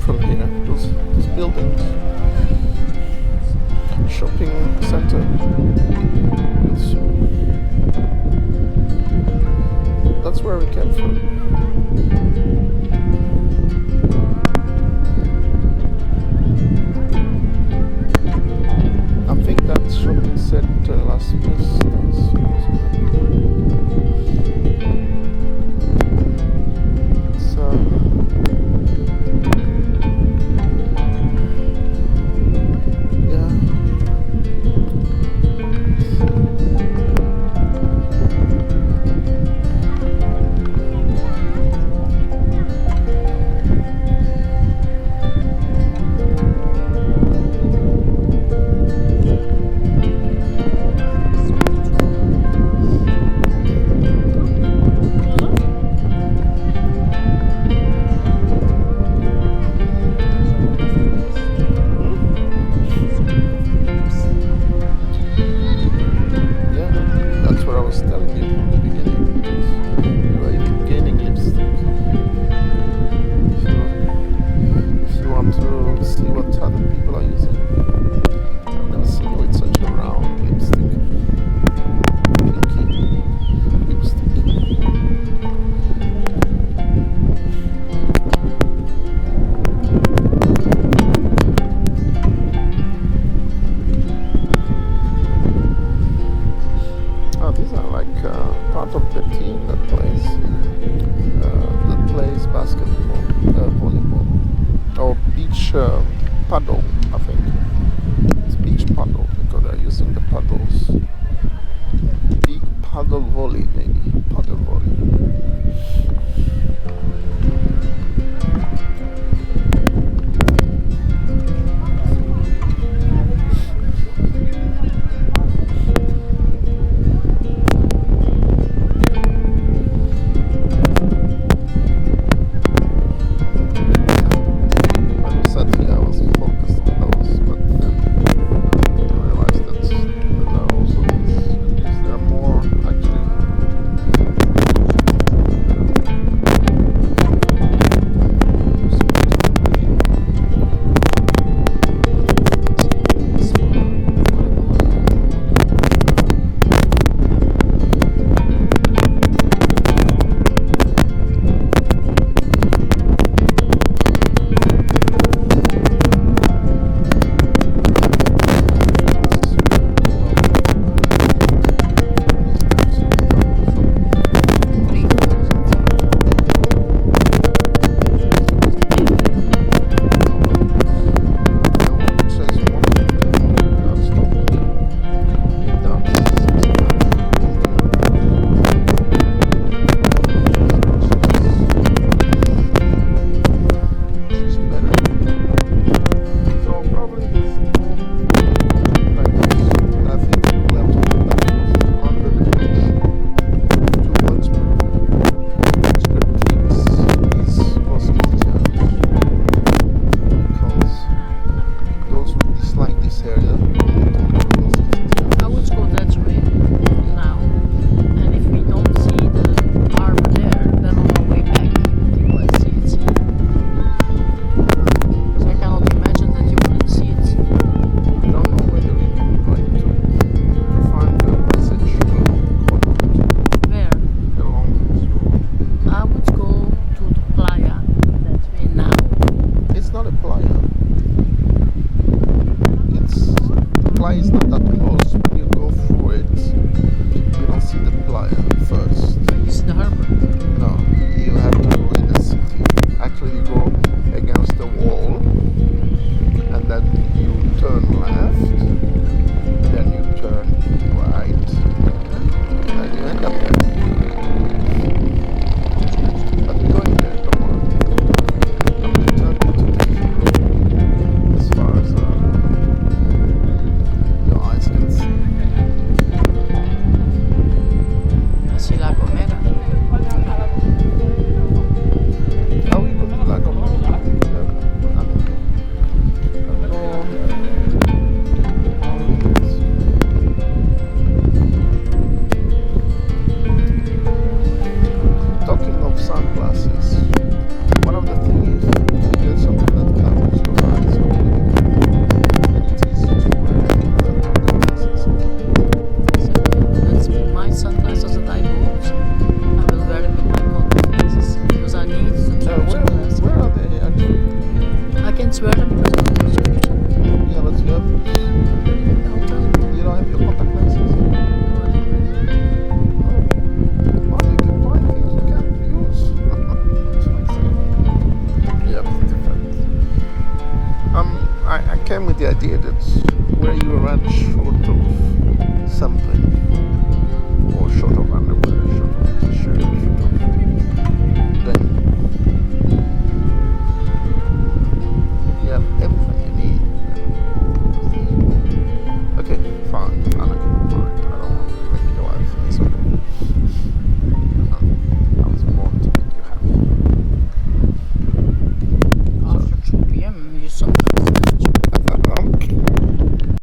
from here. Those buildings, shopping center. That's where we came from. I think that shopping center Las Vistas. Paddle, I think. It's beach paddle because they're using the paddles. Big paddle volley, maybe. Paddle volley. in Sweden because of the subscription. Yeah, but you have, The hotel. you don't have your contact lenses. Well, you can buy things you can't use. Yeah, it's different. I came with the idea that where you run short of something or short of underwear,